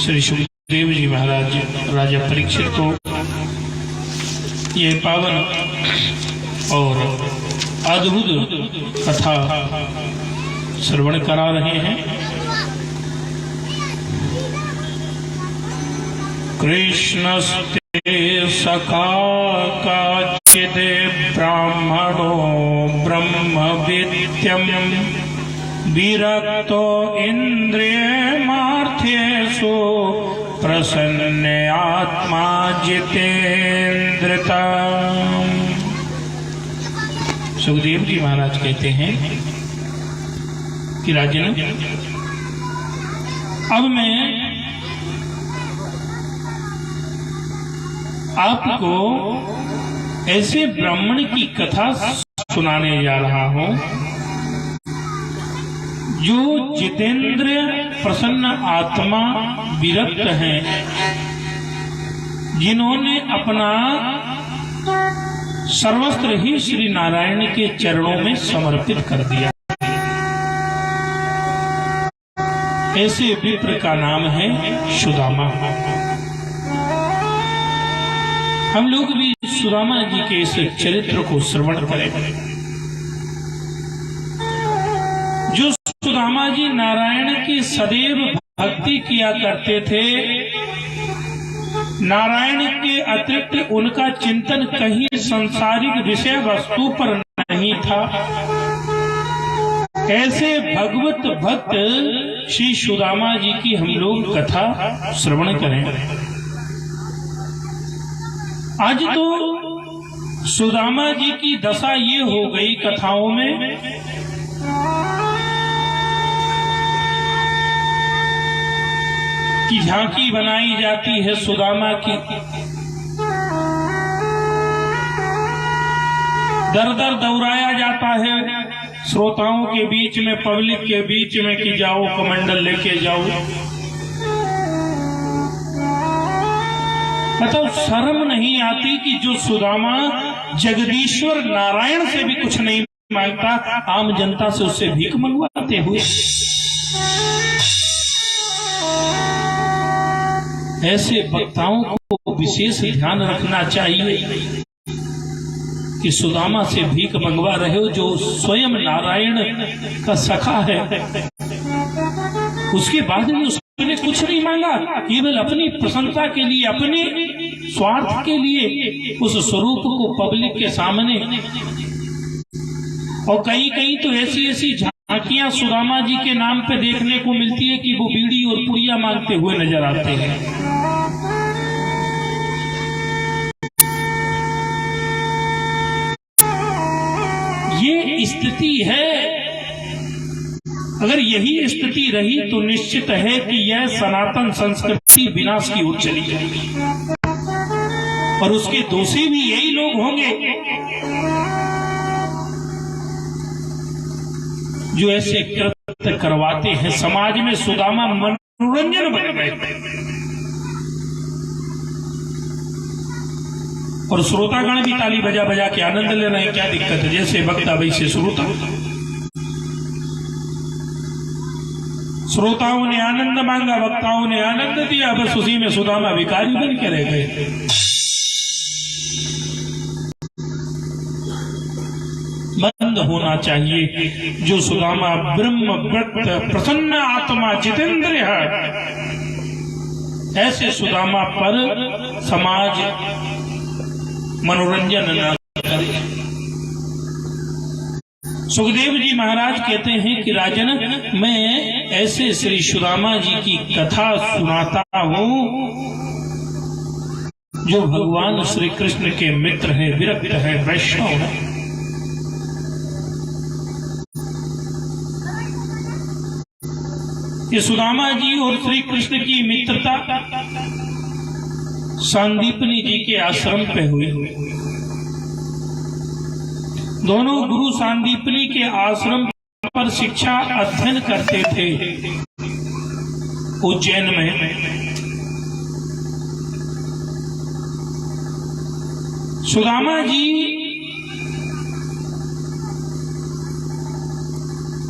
श्री सुखदेव जी महाराज राजा परीक्षित को ये पावन और अद्भुत कथा श्रवण करा रहे हैं। कृष्णस्ते सखा काचिदे ब्राह्मणो ब्रह्मविद्यं विरक्तो इन्द्रियमार्थेषु प्रसन्न आत्मा जितेन्द्रता। सुखदेव जी महाराज कहते हैं कि राजन, अब मैं आपको ऐसे ब्राह्मण की कथा सुनाने जा रहा हूं जो जितेंद्र प्रसन्न आत्मा विरक्त हैं, जिन्होंने अपना सर्वस्त्र ही श्री नारायण के चरणों में समर्पित कर दिया। ऐसे विप्र का नाम है सुदामा। हम लोग भी सुदामा जी के इस चरित्र को श्रवण करें। जो सुदामा जी नारायण की सदैव भक्ति किया करते थे, नारायण के अतिरिक्त उनका चिंतन कहीं सांसारिक विषय वस्तु पर नहीं था, ऐसे भगवत भक्त श्री सुदामा जी की हम लोग कथा श्रवण करें। आज तो सुदामा जी की दशा ये हो गई कथाओं में कि झांकी बनाई जाती है सुदामा की, दर दर दौड़ाया जाता है श्रोताओं के बीच में, पब्लिक के बीच में कि जाओ कमंडल लेके जाओ। मतलब शर्म नहीं आती कि जो सुदामा जगदीश्वर नारायण से भी कुछ नहीं मांगता, आम जनता से उससे भीख मंगवाते हुए। ऐसे वक्ताओं को विशेष ध्यान रखना चाहिए कि सुदामा से भीख मंगवा रहे हो जो स्वयं नारायण का सखा है, उसके बाद भी उसने कुछ नहीं मांगा, केवल अपनी प्रसन्नता के लिए, अपने स्वार्थ के लिए उस स्वरूप को पब्लिक के सामने। और कहीं कहीं तो ऐसी ऐसी झांकियां सुदामा जी के नाम पे देखने को मिलती है कि वो बीड़ी और पुड़िया मांगते हुए नजर आते हैं। ये स्थिति है। अगर यही स्थिति रही तो निश्चित है कि यह सनातन संस्कृति विनाश की ओर चली जाएगी और उसके दोषी भी यही लोग होंगे जो ऐसे कृत्य करवाते हैं। समाज में सुदामा मनोरंजन बन गए और श्रोतागण भी ताली बजा बजा के आनंद ले रहे हैं। क्या दिक्कत है? जैसे वक्ता वैसे श्रोता। श्रोताओं ने आनंद मांगा, वक्ताओं ने आनंद दिया, बस उसी में सुदामा भिखारी बन के रह गए। बंद होना चाहिए। जो सुदामा ब्रह्मवृत्त प्रसन्न आत्मा जितेंद्र है, ऐसे सुदामा पर समाज मनोरंजन न करे। सुखदेव जी महाराज कहते हैं कि राजन, मैं ऐसे श्री सुदामा जी की कथा सुनाता हूं जो भगवान श्री कृष्ण के मित्र हैं, विरक्त है, वैष्णव है। ये सुदामा जी और श्री कृष्ण की मित्रता सांदीपनी जी के आश्रम पे हुई। दोनों गुरु सांदीपनी के आश्रम पर शिक्षा अध्ययन करते थे उज्जैन में। सुदामा जी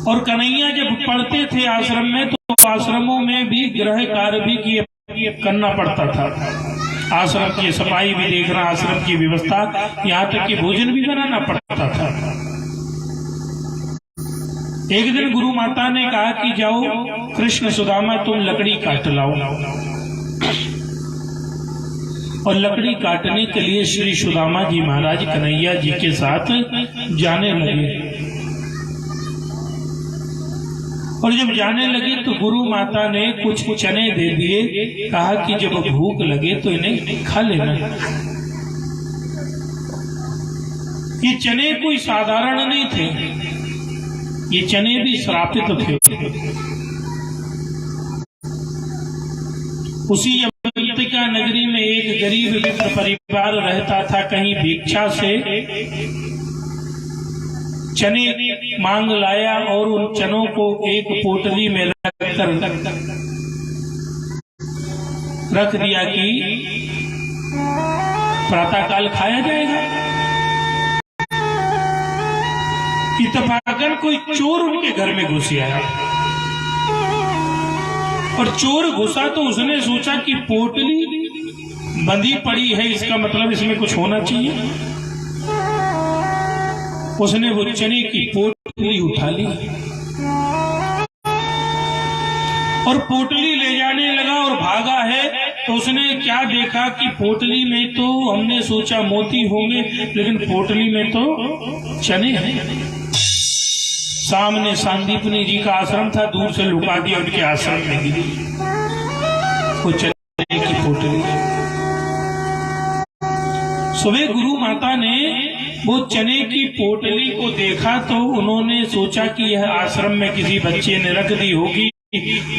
और कन्हैया जब पढ़ते थे आश्रम में, तो आश्रमों में भी गृह कार्य भी किए करना पड़ता था। आश्रम की सफाई भी देखना, आश्रम की व्यवस्था, यहाँ तक कि भोजन भी बनाना पड़ता था। एक दिन गुरु माता ने कहा कि जाओ कृष्ण सुदामा तुम लकड़ी काट लाओ, और लकड़ी काटने के लिए श्री सुदामा जी महाराज कन्हैया जी के साथ जाने लगे। और जब जाने लगे तो गुरु माता ने कुछ चने दे दिए, कहा कि जब भूख लगे तो इन्हें खा लेना। ये चने कोई साधारण नहीं थे, ये चने भी श्रापित थे। उसी यमंतिका नगरी में एक गरीब मित्र परिवार रहता था। कहीं भिक्षा से चने मांग लाया और उन चनों को एक पोटली में रख दिया कि प्रातःकाल खाया जाएगा। इत्तेफाकन कोई चोर उनके घर में घुस आया, और चोर घुसा तो उसने सोचा कि पोटली बंधी पड़ी है, इसका मतलब इसमें कुछ होना चाहिए। उसने वो चने की पोटली उठा ली और पोटली ले जाने लगा और भागा है। तो उसने क्या देखा कि पोटली में तो हमने सोचा मोती होंगे, लेकिन पोटली में तो चने हैं। सामने सांदीपनी जी का आश्रम था, दूर से लुका दिया, उनके आश्रम में गिरी वो चने की पोटली। सुबह गुरु माता ने वो चने की पोटली को देखा तो उन्होंने सोचा कि यह आश्रम में किसी बच्चे ने रख दी होगी,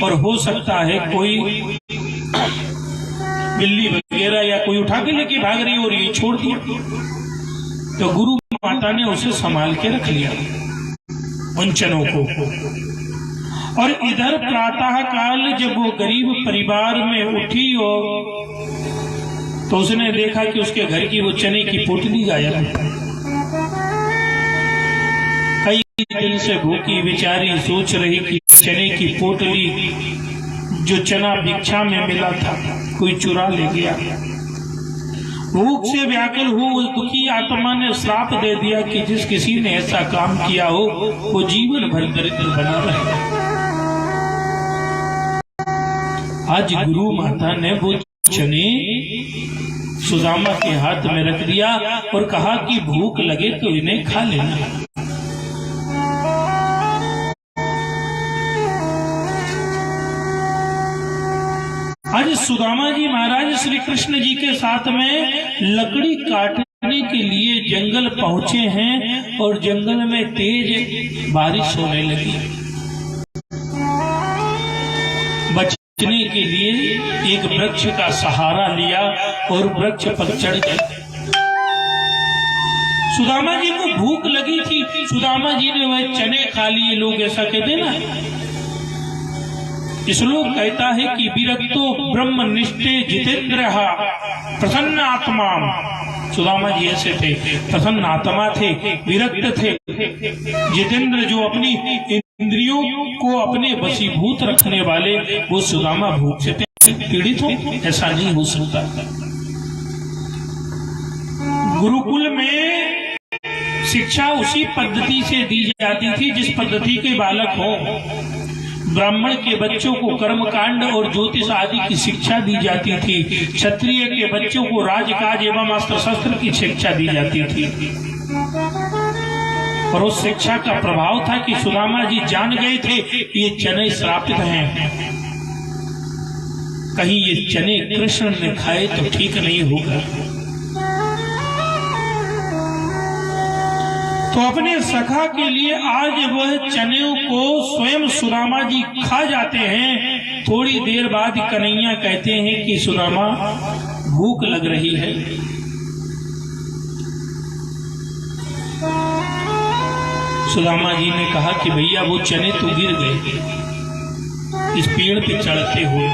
और हो सकता है कोई बिल्ली वगैरह या कोई उठा के लेके भाग रही और ये छोड़ दिया। तो गुरु माता ने उसे संभाल के रख लिया उन चनों को। और इधर प्रातः काल जब वो गरीब परिवार में उठी और तो उसने देखा कि उसके घर की वो चने की पोटली गायब है। कई दिन से भूखी बेचारी सोच रही कि चने की पोटली, जो चना भिक्षा में मिला था, कोई चुरा ले गया। भूख से व्याकुल हो उस दुखी आत्मा ने श्राप दे दिया कि जिस किसी ने ऐसा काम किया हो वो जीवन भर दरिद्र बना रहे। आज गुरु माता ने वो चने सुदामा के हाथ में रख दिया और कहा कि भूख लगे तो इन्हें खा लेना। आज सुदामा जी महाराज श्री कृष्ण जी के साथ में लकड़ी काटने के लिए जंगल पहुंचे हैं और जंगल में तेज बारिश होने लगी। बचने के लिए एक वृक्ष का सहारा लिया और वृक्ष पर चढ़ गए। सुदामा जी को भूख लगी थी, सुदामा जी ने वह चने खा लिए। लोग ऐसा कहते ना, श्लोक कहता है कि विरक्तो ब्रह्मनिष्ठे जितेंद्र प्रसन्न आत्मा। सुदामा जी ऐसे थे, प्रसन्न आत्मा थे, विरक्त थे, जितेंद्र जो अपनी इंद्रियों को अपने वशीभूत रखने वाले, वो सुदामा भूख से पीड़ित हो, ऐसा नहीं हो सकता। गुरुकुल में शिक्षा उसी पद्धति से दी जाती थी जिस पद्धति के बालक हो। ब्राह्मण के बच्चों को कर्मकांड और ज्योतिष आदि की शिक्षा दी जाती थी, क्षत्रिय के बच्चों को राजकाज एवं अस्त्र शस्त्र की शिक्षा दी जाती थी। और उस शिक्षा का प्रभाव था कि सुदामा जी जान गए थे ये चने श्रापित हैं, कहीं ये चने कृष्ण ने खाए तो ठीक नहीं होगा। तो अपने सखा के लिए आज वह चने को स्वयं सुदामा जी खा जाते हैं। थोड़ी देर बाद कन्हैया कहते हैं कि सुदामा भूख लग रही है। सुदामा जी ने कहा कि भैया वो चने तो गिर गए इस पेड़ पे चढ़ते हुए,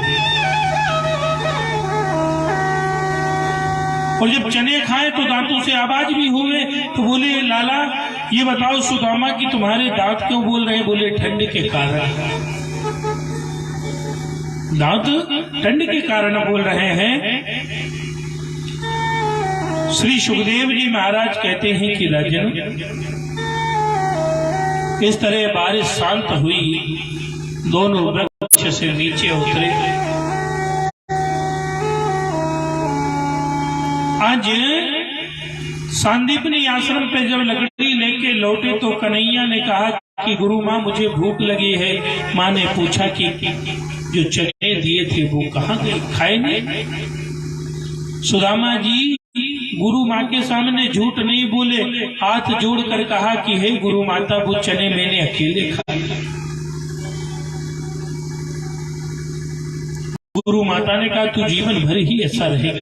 और जब चने खाए तो दांतों से आवाज भी हुए। तो बोले लाला ये बताओ सुदामा कि तुम्हारे दांत क्यों बोल रहे हैं? बोले ठंड के कारण। दांत ठंड के कारण बोल रहे हैं। श्री सुखदेव जी महाराज कहते हैं कि राजन, इस तरह बारिश शांत हुई, दोनों वृक्ष से नीचे उतरे। आज सांदीपनी आश्रम पे जब लकड़ी लेके लौटे तो कन्हैया ने कहा कि गुरु माँ मुझे भूख लगी है। माँ ने पूछा कि जो चने दिए थे वो कहाँ गए, खाए नहीं? सुदामा जी गुरु माँ के सामने झूठ नहीं बोले, हाथ जोड़कर कहा कि हे गुरु माता, वो चने मैंने अकेले खाए। गुरु माता ने कहा तू जीवन भर ही ऐसा रहेगा।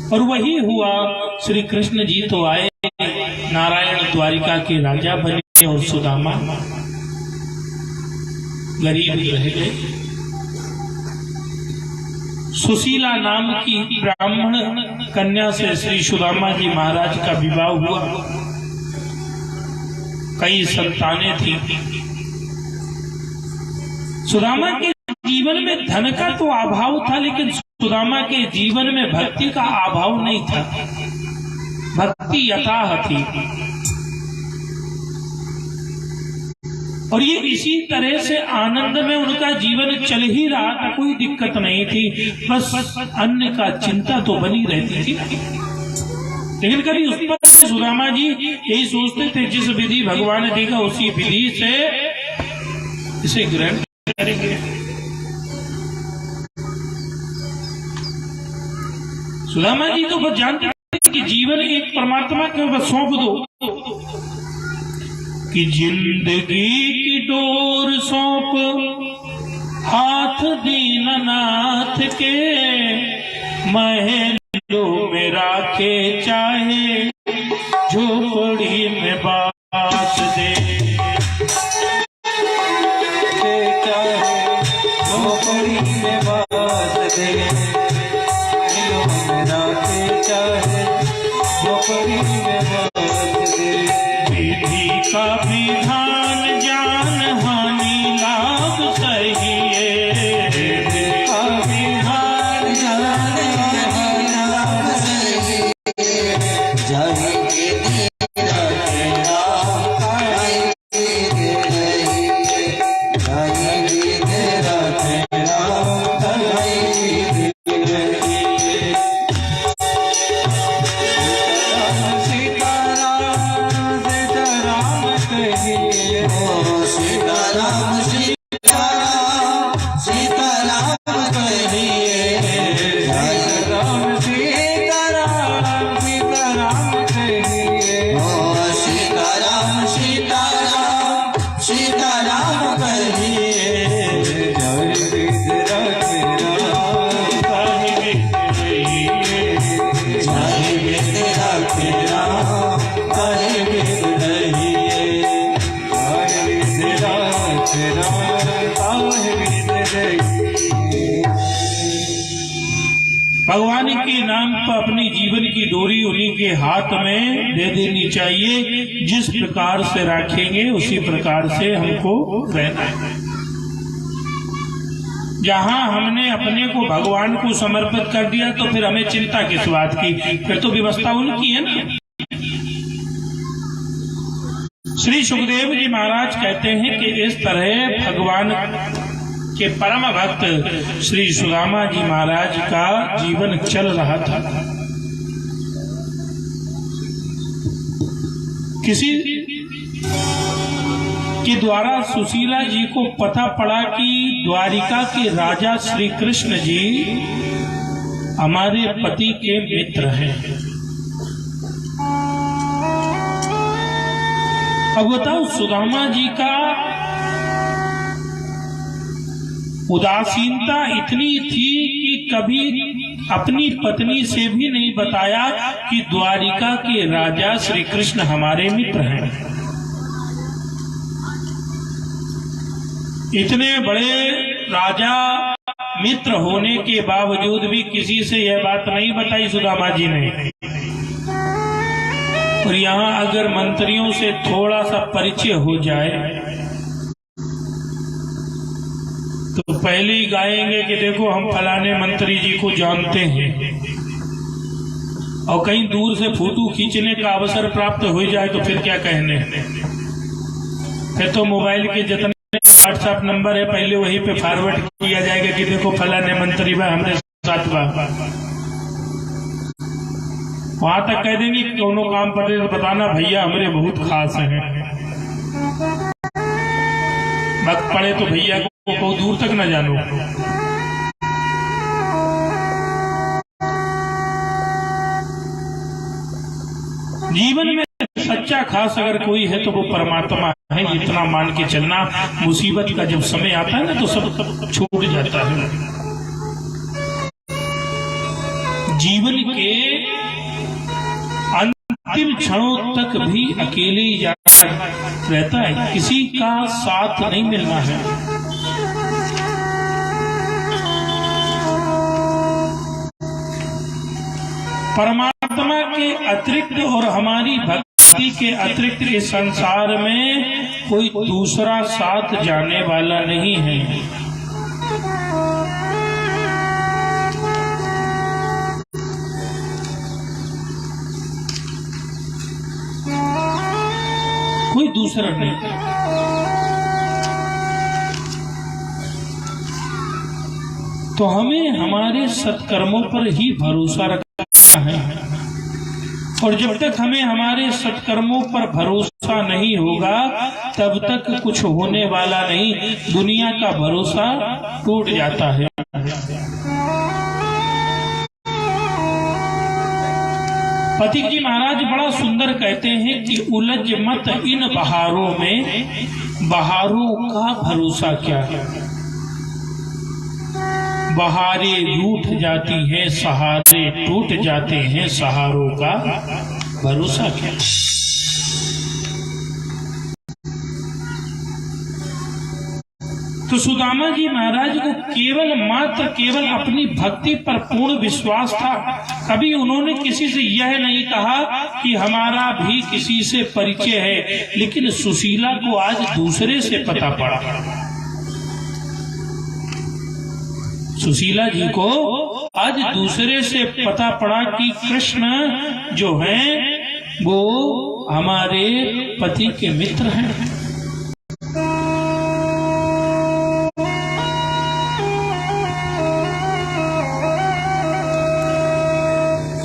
और वही हुआ। श्री कृष्ण जी तो आए, नारायण द्वारिका के राजा बने और सुदामा गरीब रह गए। सुशीला नाम की ब्राह्मण कन्या से श्री सुदामा जी महाराज का विवाह हुआ। कई संतानें थी। सुदामा के जीवन में धन का तो अभाव था, लेकिन सुदामा के जीवन में भक्ति का अभाव नहीं था। भक्ति यथाह थी। और ये इसी तरह से आनंद में उनका जीवन चल ही रहा था, कोई दिक्कत नहीं थी। बस अन्न का चिंता तो बनी रहती थी। लेकिन कभी उस पर सुदामा जी यही सोचते थे, जिस विधि भगवान ने देखा उसी विधि से इसे ग्रहण करेंगे। सुदामा जी तो बस जानते कि जीवन एक परमात्मा के बस सौंप दो, कि जिंदगी की डोर सौंप हाथ दीननाथ के, महलों में राखे चाहे झोपड़ी में बास दे, चाहे झोपड़ी में बास दे, चाहे झोपड़ी में बास दे। विधि का विधान जान हानि लाभ सही है, विधि का विधान जान हानि लाभ सही है। जाहि के तेरा तेरा जाहि के तेरा तेरा भगवान के नाम पर अपनी जीवन की डोरी उन्हीं के हाथ में दे देनी चाहिए। जिस प्रकार से रखेंगे उसी प्रकार से हमको रहना है। जहां हमने अपने को भगवान को समर्पित कर दिया तो फिर हमें चिंता किस बात की, फिर तो व्यवस्था उनकी है ना। श्री सुखदेव जी महाराज कहते हैं कि इस तरह भगवान के परम भक्त श्री सुदामा जी महाराज का जीवन चल रहा था। किसी के द्वारा सुशीला जी को पता पड़ा कि द्वारिका के राजा श्री कृष्ण जी हमारे पति के मित्र हैं। अब बताओ, सुदामा जी का उदासीनता इतनी थी कि कभी अपनी पत्नी से भी नहीं बताया कि द्वारिका के राजा श्री कृष्ण हमारे मित्र हैं। इतने बड़े राजा मित्र होने के बावजूद भी किसी से यह बात नहीं बताई सुदामा जी ने। और यहाँ अगर मंत्रियों से थोड़ा सा परिचय हो जाए तो पहले ही गाएंगे कि देखो हम फलाने मंत्री जी को जानते हैं, और कहीं दूर से फोटो खींचने का अवसर प्राप्त हो जाए तो फिर क्या कहने। फिर तो मोबाइल के जितने व्हाट्सएप नंबर है पहले वहीं पे फॉरवर्ड किया जाएगा कि देखो फलाने मंत्री बा हमारे साथ बा। वहां तक कह देंगे दोनों काम पड़े तो बताना भैया हमारे बहुत खास हैं, वक्त पड़े तो भैया को बहुत दूर तक न जानो। जीवन में सच्चा खास अगर कोई है तो वो परमात्मा है, इतना मान के चलना। मुसीबत का जब समय आता है ना तो सब छूट जाता है। जीवन के अंतिम क्षणों तक भी अकेले ही रहता है, किसी का साथ नहीं मिलना है। परमात्मा के अतिरिक्त और हमारी भक्ति के अतिरिक्त इस संसार में कोई दूसरा साथ जाने वाला नहीं है। कोई दूसरा नहीं। तो हमें हमारे सत्कर्मों पर ही भरोसा रखना है, और जब तक हमें हमारे सत्कर्मों पर भरोसा नहीं होगा तब तक कुछ होने वाला नहीं। दुनिया का भरोसा टूट जाता है। पथिक जी महाराज बड़ा सुंदर कहते हैं कि उलझ मत इन बहारों में, बहारों का भरोसा क्या है। बहारें रूठ जाती हैं, सहारे टूट जाते हैं, सहारों का भरोसा क्या। तो सुदामा जी महाराज को केवल अपनी भक्ति पर पूर्ण विश्वास था। कभी उन्होंने किसी से यह नहीं कहा कि हमारा भी किसी से परिचय है, लेकिन सुशीला को आज दूसरे से पता पड़ा। सुशीला जी को आज दूसरे से पता पड़ा कि कृष्ण जो हैं वो हमारे पति के मित्र हैं।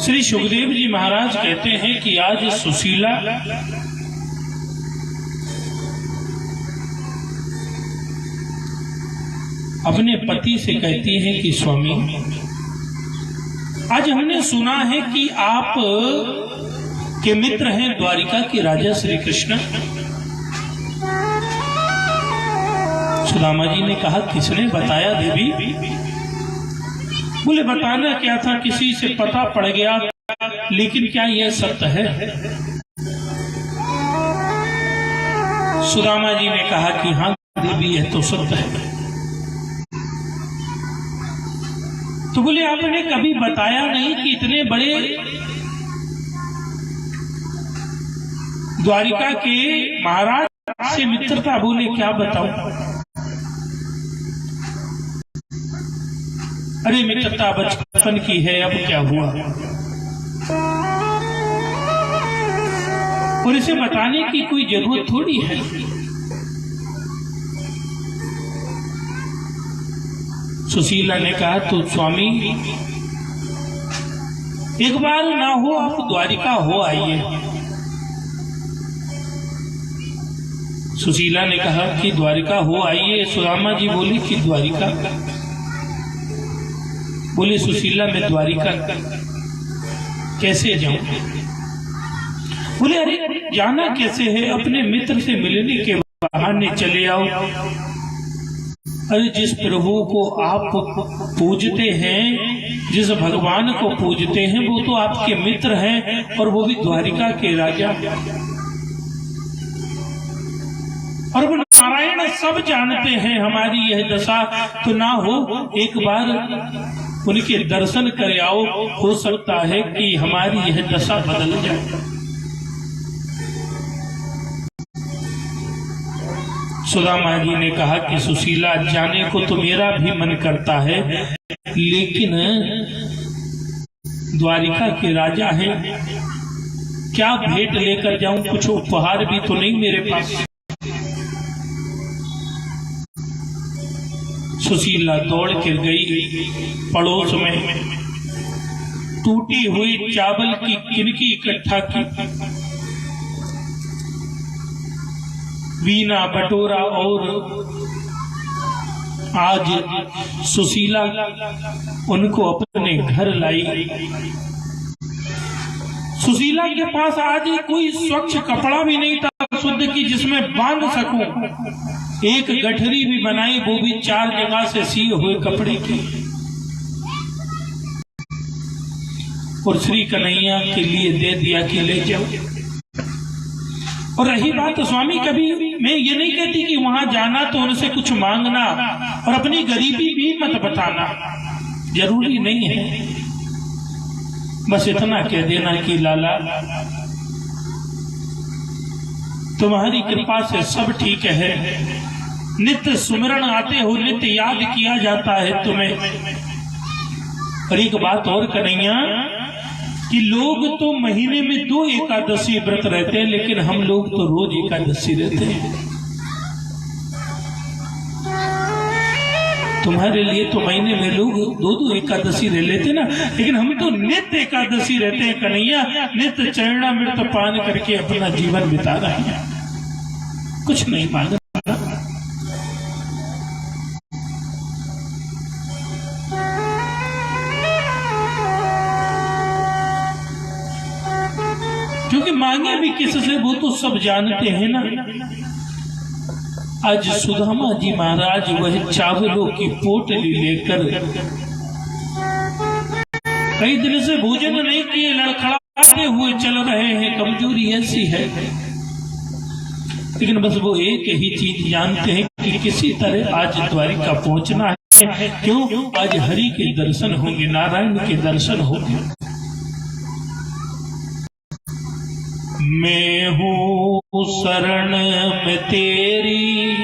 श्री सुखदेव जी महाराज कहते हैं कि आज सुशीला अपने पति से कहती हैं कि स्वामी, आज हमने सुना है कि आप के मित्र हैं द्वारिका के राजा श्री कृष्ण। सुदामा जी ने कहा किसने बताया देवी? बोले बताना क्या था, किसी से पता पड़ गया, लेकिन क्या यह सत्य है? सुदामा जी ने कहा कि हाँ देवी यह तो सत्य है। तो बोले आपने कभी बताया नहीं कि इतने बड़े द्वारिका के महाराज से मित्रता। बोले क्या बताऊं? अरे मित्रता बचपन की है, अब क्या हुआ? और इसे बताने की कोई जरूरत थोड़ी है। सुशीला ने कहा तो स्वामी एक बार ना हो आप द्वारिका हो आइए। सुशीला ने कहा कि द्वारिका हो आइए। सुदामा जी बोली कि द्वारिका? बोले सुशीला मैं द्वारिका कैसे जाऊं? बोले अरे जाना कैसे है, अपने मित्र से मिलने के बहाने चले आओ। अरे जिस प्रभु को आप पूजते हैं, जिस भगवान को पूजते हैं वो तो आपके मित्र हैं, और वो भी द्वारिका के राजा। और वो नारायण सब जानते हैं हमारी यह दशा, तो ना हो एक बार उनके दर्शन कर आओ, हो सकता है कि हमारी यह दशा बदल जाए। सुदामा जी ने कहा कि सुशीला, जाने को तो मेरा भी मन करता है, लेकिन द्वारिका के राजा हैं, क्या भेंट लेकर जाऊं? कुछ उपहार भी तो नहीं मेरे पास। सुशीला दौड़ कर गई, पड़ोस में टूटी हुई चावल की किनकी इकट्ठा की, वीणा बटोरा, और आज सुशीला उनको अपने घर लाई। सुशीला के पास आज कोई स्वच्छ कपड़ा भी नहीं था शुद्ध की जिसमें बांध सकूं। एक गठरी भी बनाई, वो भी 4 जगह से सिए हुए कपड़े की, और श्री कन्हैया के लिए दे दिया कि ले जाओ। और रही बात स्वामी, कभी मैं ये नहीं कहती कि वहां जाना तो उनसे कुछ मांगना और अपनी गरीबी भी मत बताना, जरूरी नहीं है। बस इतना कह देना कि लाला, तुम्हारी कृपा से सब ठीक है, नित्य सुमिरन आते हो, नित्य याद किया जाता है तुम्हें। और एक बात और कन्हैया, कि लोग तो महीने में 2 एकादशी व्रत रहते हैं, लेकिन हम लोग तो रोज एकादशी रहते हैं। तुम्हारे लिए तो महीने में लोग 2-2 एकादशी रह लेते ना, लेकिन हम तो नित्य एकादशी रहते हैं कन्हैया। नित्य चरणामृत पान करके अपना जीवन बिता रहे हैं, कुछ नहीं मांग। क्योंकि मांगे भी किससे वो तो सब जानते हैं ना। आज सुदामा जी महाराज वह चावलों की पोटली लेकर कई दिन से भोजन नहीं किए, लड़खड़ाते हुए चल रहे हैं। कमजोरी ऐसी है, लेकिन बस वो एक ही चीज जानते हैं कि किसी तरह आज द्वारिका पहुंचना है। क्यों? आज हरि के दर्शन होंगे, नारायण के दर्शन होंगे। मैं हूँ शरण में तेरी,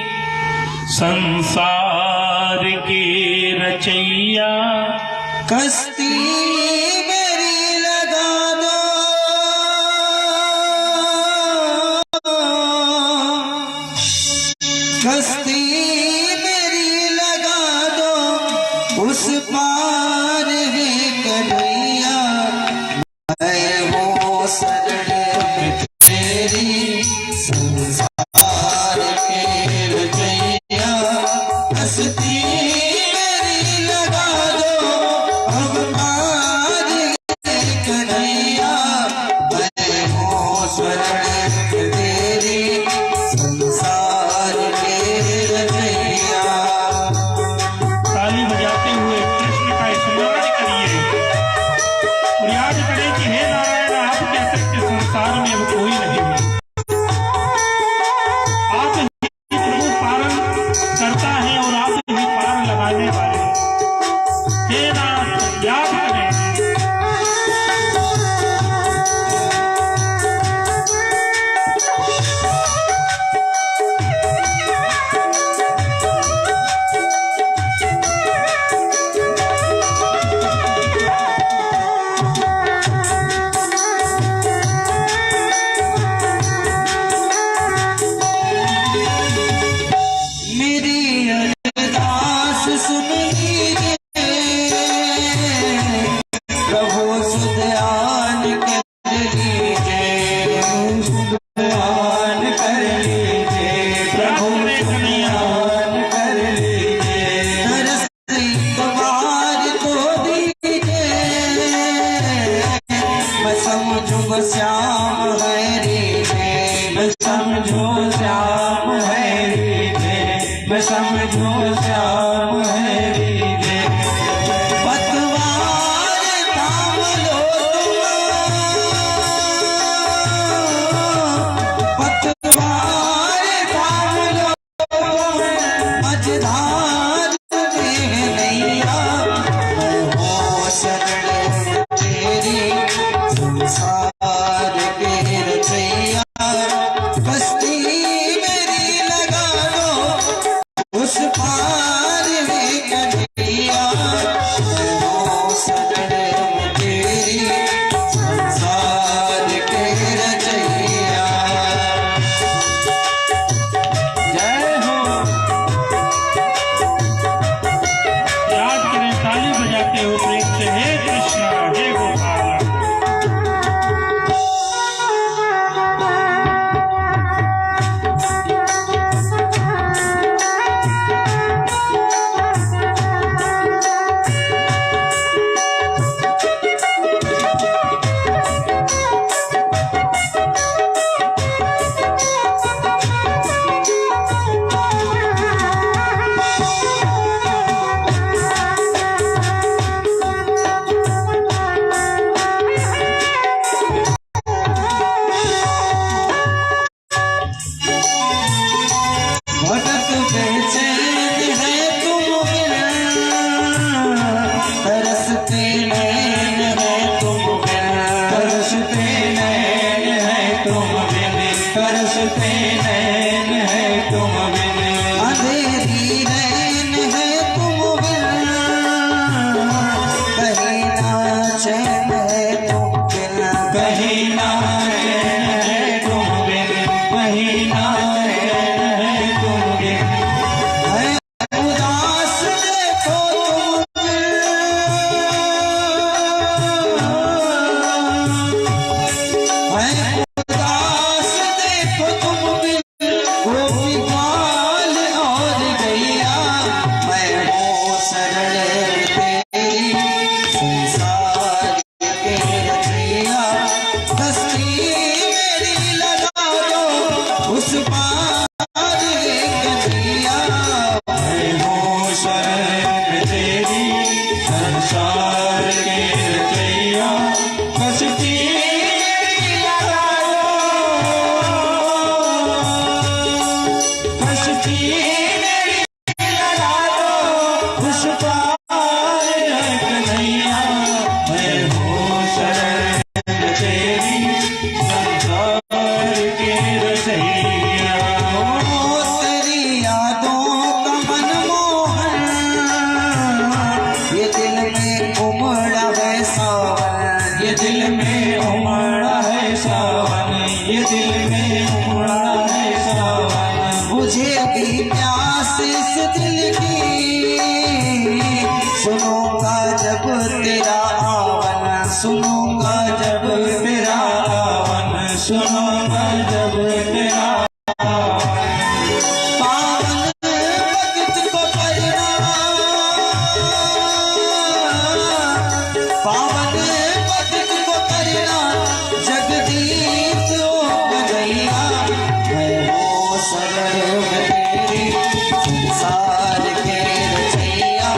संसार के रचैया, कश्ती मेरी लगा दो, कश्ती मेरी लगा दो, उस पार है कन्हैया। मैं हूँ शरण में तेरी, संसार के रचैया, कश्ती मेरी लगा दो, हम पार है कन्हैया। मैं हूँ शरण में तेरी, संसार के रचैया। ताली बजाते हुए कृष्ण का स्मरण करिए और याद करें कि हे नारायण, आपके अतिरिक्त संसार में अब कोई नहीं है। आप ही प्रभु पारण करता है और आप ही पार लगाने वाले। हे नाथ, याद करें। मेरी अरदास सुन लीजिए, प्रभु सुध्यान कर लीजिए, सुध्यान कर लीजिए, प्रभु सुध्यान कर लीजिए। दरस द्वार को दीजिए, मैं समझूं श्याम हरि है, मैं समझूं श्याम हरि, मैं समझूं श्याम हरि दे। पतवार थाम लो तुम, पतवार थाम लो, मझधार में नैया। मैं हूँ शरण तेरी, संसार के रचैया, कश्ती मेरी लगा दो, तरसते नैन है तुम बिन, अंधेरी नैन है तुम बिन, कहीं ना चैन है तुम बिन, कहीं ना चैन है तुम बिन, कहीं ना चैन है तुम बिन, है उदास देखो तुम बिन, है उदास देखो तुम बिन, गोपी ग्वाल और गैया, मैं हूँ शरण तेरी संसार के रचैया, कश्ती मेरी लगा दो उस पार कन्हैया, मैं हूँ शरण तेरी संसार के रचैया, कश्ती मेरी लगा दो, कश्ती मेरी लगा दो उस पार कन्हैया, मैं हूँ शरण तेरी संसार के रचैया, ओ तेरी यादों का मनमोहन, ये दिल में उमड़ा है सावन, ये दिल में उमड़ा है सावन, ये दिल में उमड़ा है सावन, मुझे भी प्यास इस दिल की, सुनूंगा जब तेरा आवन, सुनूंगा जब तेरा आवन, सुनूंगा जब तेरा आवन, पावन भक्त को करना, पावन भक्त को करना, जगदीश ओ कन्हैया, मैं हूँ शरण तेरी संसार के रचैया,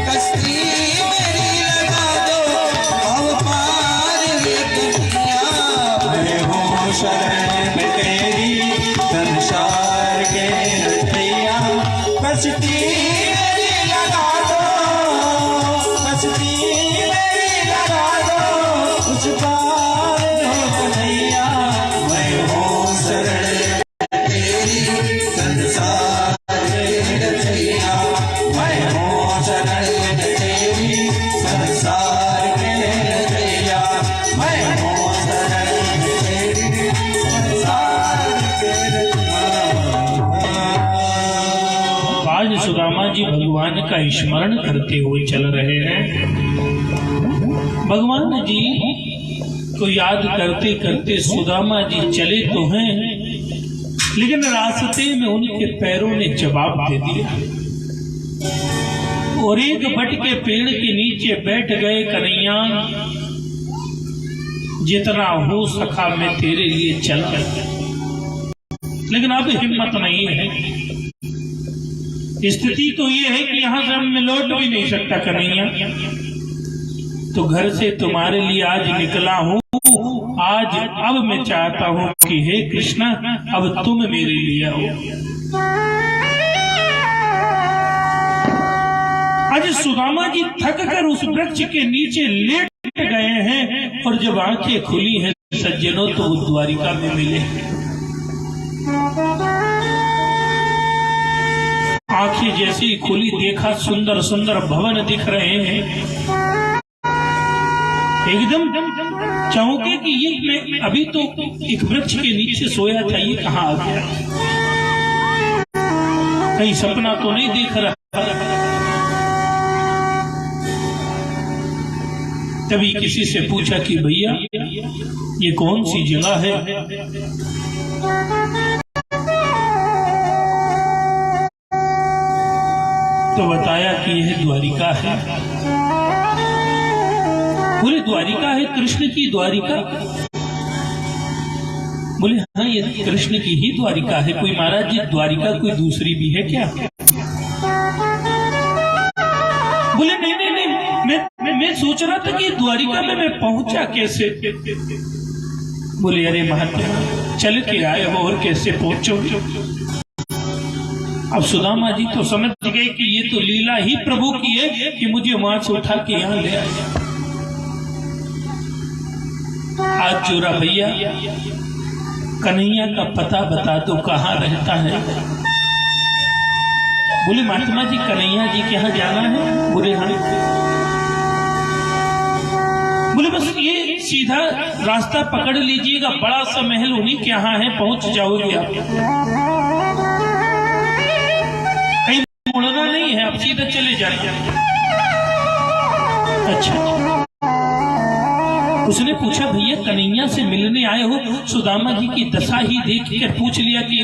कश्ती मेरी लगा दो भव पार कन्हैया, मैं हूँ शरण तेरी संसार के रचैया, कश्ती मेरी लगा दो, कश्ती मेरी लगा दो उस पार कन्हैया, मैं हूँ शरण तेरी संसार के रचैया, मैं हूँ शरण तेरी संसार के रचैया, मैं हूँ शरण तेरी संसार के रचैया। आज सुदामा जी भगवान का स्मरण करते हुए चल रहे हैं। भगवान जी को याद करते करते सुदामा जी चले तो हैं, लेकिन रास्ते में उनके पैरों ने जवाब दे दिया और एक बट के पेड़ के नीचे बैठ गए, कन्हैया जितना हो सका मैं तेरे लिए चल, लेकिन अब हिम्मत नहीं है। स्थिति तो ये है कि यहां से मैं लौट भी नहीं सकता कन्हैया, तो घर से तुम्हारे लिए आज निकला हूं, आज अब मैं चाहता हूं कि हे कृष्णा अब तुम मेरे लिए आओ। आज सुदामा जी थक कर उस वृक्ष के नीचे लेट गए हैं और जब आंखें खुली हैं सज्जनों तो वो द्वारिका में मिले। आंखें जैसी खुली देखा सुंदर सुंदर भवन दिख रहे हैं, एकदम चौंके कि ये मैं अभी तो एक वृक्ष के नीचे सोया था, ये कहाँ आ गया, कहीं सपना तो नहीं देख रहा। तभी किसी से पूछा कि भैया ये कौन सी जगह है, तो बताया कि यह द्वारिका है। बोले द्वारिका है, कृष्ण की द्वारिका? बोले हाँ ये कृष्ण की ही द्वारिका है। कोई महाराज जी द्वारिका कोई दूसरी भी है क्या? बोले नहीं नहीं नहीं, मैं सोच रहा था कि द्वारिका में मैं पहुंचा कैसे। बोले अरे महात्मा चल के आए हो और कैसे पहुंचोगे। अब सुदामा जी तो समझ गए कि ये तो लीला ही प्रभु की है कि मुझे वहां से उठा के यहाँ ले आए। हाथ जोड़ा भैया कन्हैया का पता बता दो, कहाँ रहता है। बोले महात्मा जी कन्हैया जी के यहाँ जाना है। बोले हाँ। बोले बस ये सीधा रास्ता पकड़ लीजिएगा, बड़ा सा महल उन्हीं के यहाँ है, पहुंच जाओगे आप। कहीं मुड़ना नहीं है, आप सीधा चले जाइए। अच्छा। उसने पूछा भैया कन्हैया से मिलने आए हो, सुदामा जी की दशा ही देख कर पूछ लिया कि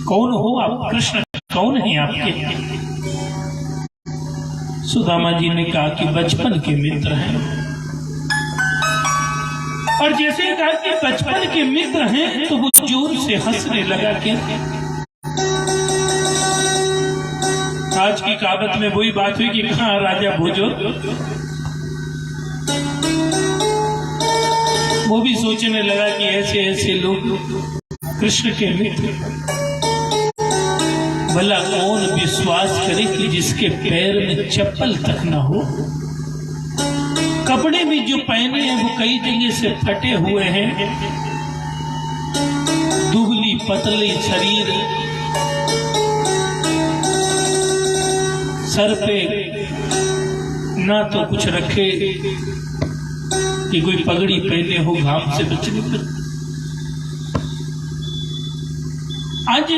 कौन हो आप, कृष्ण कौन है आपके। सुदामा जी ने कहा कि बचपन के मित्र हैं। और जैसे कहा कि बचपन के मित्र हैं तो वो जोर से हंसने लगा। कि आज की कहावत में वही बात हुई कि कहाँ राजा भोजो। वो भी सोचने लगा कि ऐसे ऐसे लोग कृष्ण के मित्र, भला कौन विश्वास करे कि जिसके पैर में चप्पल तक न हो। कपड़े भी जो पहने हैं वो कई जगह से फटे हुए हैं, दुबली पतली शरीर, सर पे ना तो कुछ रखे कि कोई पगड़ी पहने हो घाम से बचने पर। आज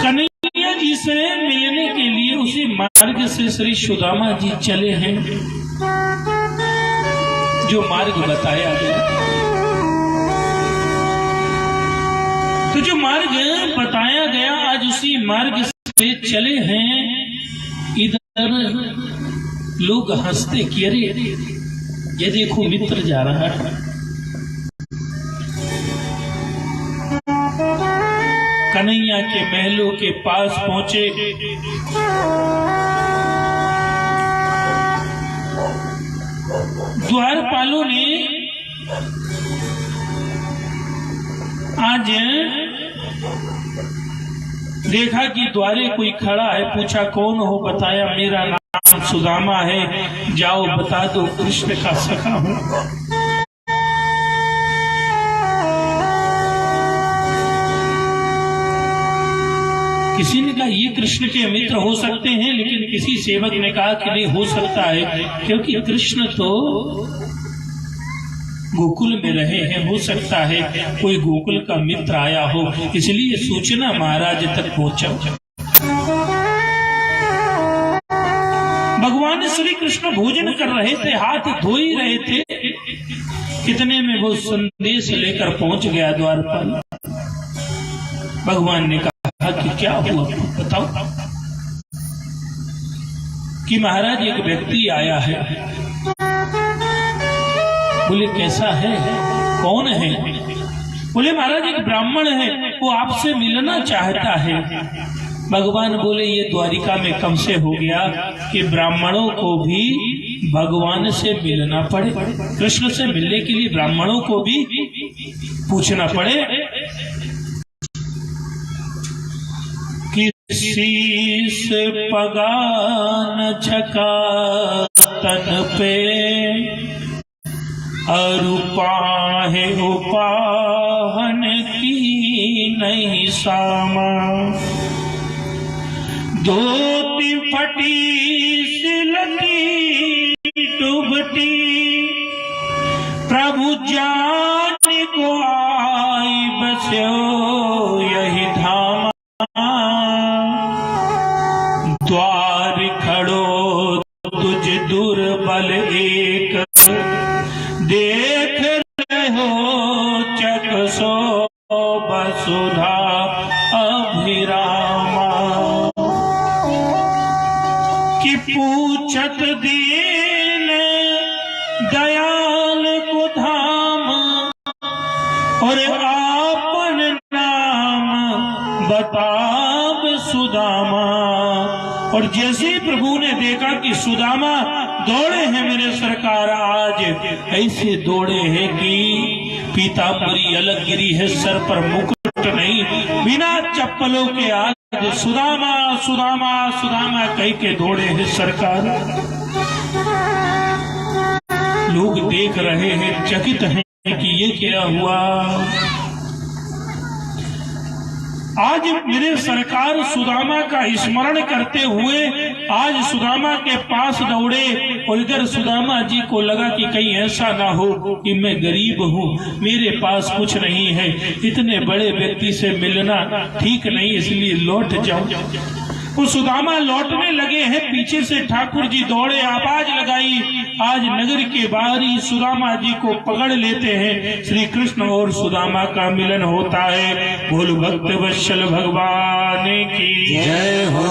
कन्हैया जी से मिलने के लिए उसी मार्ग से श्री सुदामा जी चले हैं जो मार्ग बताया गया। तो जो मार्ग बताया गया आज उसी मार्ग से चले हैं। इधर लोग हंसते कि अरे ये देखो मित्र जा रहा है। कन्हैया के महलों के पास पहुंचे। द्वारपालों ने आज देखा कि द्वारे कोई खड़ा है, पूछा कौन हो, बताया मेरा नाम सुदामा है, जाओ बता दो कृष्ण का सखा हूं। किसी ने कहा ये कृष्ण के मित्र हो सकते हैं, लेकिन किसी सेवक ने कहा कि नहीं हो सकता है, क्योंकि कृष्ण तो गोकुल में रहे हैं, हो सकता है कोई गोकुल का मित्र आया हो, इसलिए सूचना महाराज तक पहुंचा। भगवान श्री कृष्ण भोजन कर रहे थे, हाथ धो ही रहे थे, कितने में वो संदेश लेकर पहुंच गया द्वारपाल। भगवान ने कहा कि क्या हुआ बताओ। कि महाराज एक व्यक्ति आया है। बोले कैसा है, कौन है। बोले महाराज एक ब्राह्मण है, वो आपसे मिलना चाहता है। भगवान बोले ये द्वारिका में कब से हो गया कि ब्राह्मणों को भी भगवान से मिलना पड़े। कृष्ण से मिलने के लिए ब्राह्मणों को भी पूछना पड़े। किसी से पगान छका तन पे, अरुपाहे उपाहन की नहीं सामा। धोती फटी सिलती डूबती, प्रभु जान को आई बस्यो यही धाम। द्वार खड़ो तुझ दुर्बल एक, देख रहे हो चकसो वसुधा अभिरामा। कि पूछत दीन दयाल को धाम, और आपन नाम बताब सुदामा। और जैसे ही प्रभु ने देखा कि सुदामा दौड़े हैं मेरे सरकार, आज ऐसे दौड़े हैं कि पीतांबरी अलग गिरी है, सर पर मुकुट नहीं, बिना चप्पलों के आज सुदामा सुदामा सुदामा कह के दौड़े हैं सरकार। लोग देख रहे हैं, चकित हैं कि ये क्या हुआ। आज मेरे सरकार सुदामा का स्मरण करते हुए आज सुदामा के पास दौड़े और इधर सुदामा जी को लगा कि कहीं ऐसा ना हो कि मैं गरीब हूँ, मेरे पास कुछ नहीं है, इतने बड़े व्यक्ति से मिलना ठीक नहीं, इसलिए लौट जाऊं। वो सुदामा लौटने लगे हैं, पीछे से ठाकुर जी दौड़े, आवाज लगाई। आज नगर के बाहर ही सुदामा जी को पकड़ लेते हैं। श्री कृष्ण और सुदामा का मिलन होता है। बोल भक्त वत्सल भगवान की जय हो।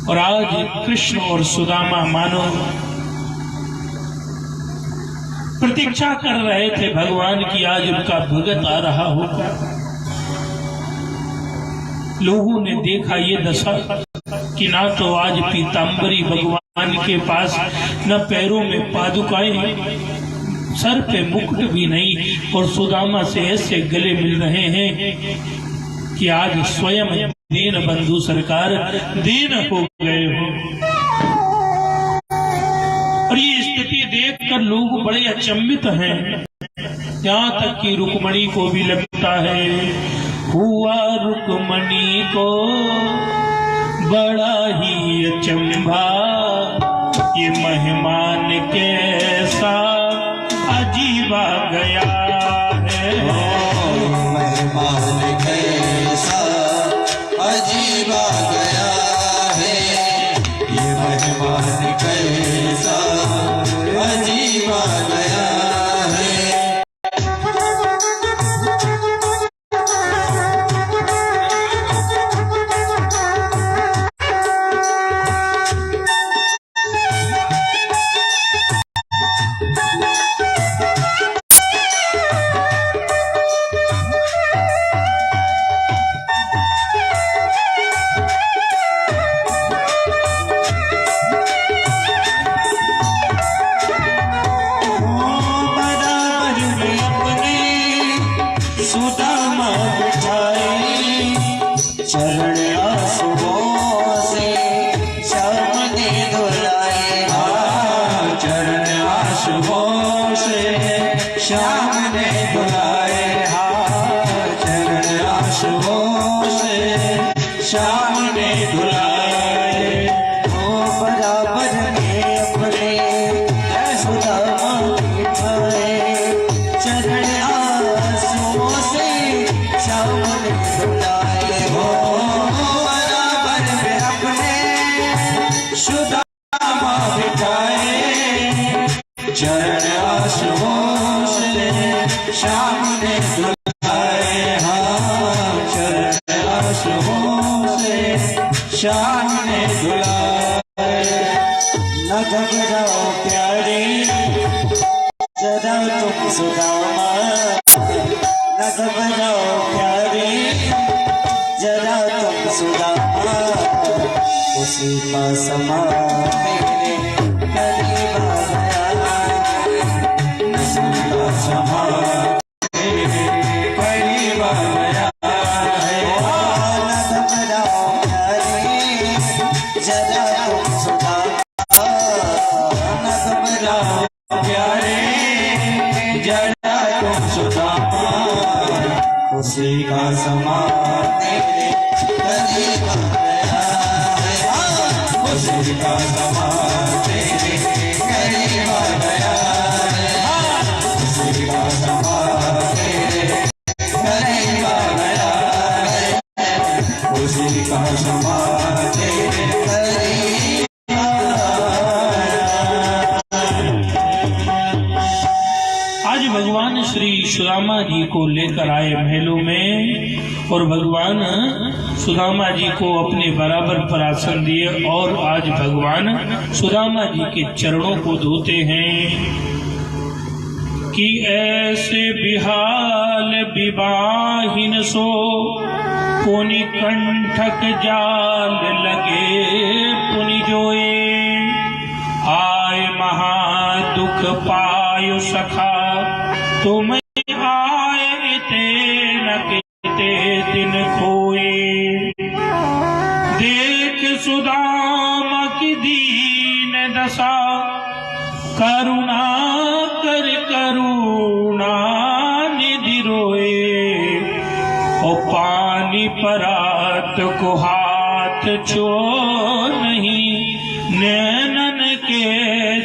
और आज कृष्ण और सुदामा मानो प्रतीक्षा कर रहे थे भगवान की, आज उनका भगत आ रहा होगा। लोगों ने देखा ये दशा कि ना तो आज पीताम्बरी भगवान के पास, न पैरों में पादुकाएं, सर पे मुकुट भी नहीं, और सुदामा से ऐसे गले मिल रहे हैं कि आज स्वयं दीन बंधु सरकार दीन हो गए हो। और ये स्थिति देखकर लोग बड़े अचंभित हैं, यहाँ तक कि रुक्मणी को भी लगता है। हुआ रुक्मणी को बड़ा ही अचंभा, ये मेहमान कैसा अजीबा गया है। मेहमान कैसा अजीबा गया है, ये मेहमान कैसा अजीबा गया है। सुदामा बिठाए चरण आंसुओं से श्याम ने धुलाए। चरण आंसुओं से श्याम ने धुलाए। चरण आंसुओं से श्याम ने धुलाए। ओ बराबर में अपने सुदामा बिठाए चरण श्याम ने धुलाए। हो बराबर में अपने सुदामा बिठाए चरण आंसुओं से श्याम ने धुलाए। चरण आंसुओं से श्याम ने धुलाए। न घबराओ प्यारे जरा तुम सुदामा, न घबराओ प्यारे जरा तुम सुदामा, उसी का समा मेरे करीब आ गया। उसी का समा मेरे करीब आ गया है। न घबराओ प्यारे जरा तुम सुदामा, न घबराओ प्यारे जरा तुम सुदामा, उसी का समा तेरे करीब आ गया है। उसी का समा तेरे करीब आ गया है। उसी का समा तेरे करीब आ गया है। उसी का समा तेरे करीब आ गया। आज भगवान श्री सुदामा जी को लेकर आए महलों में, और भगवान सुदामा जी को अपने बराबर पर आसन दिए, और आज भगवान सुदामा जी के चरणों को धोते हैं कि ऐसे बिहाल विवाहिन सो पुनि कंठक जाल लगे पुनि जोए। आए महादुख पायो सखा तुम आए ते न किते दिन खोए। देख सुदामा की दीन दशा करुणा कर करू स्वामी परात को हाथ छो नहीं, नैनन के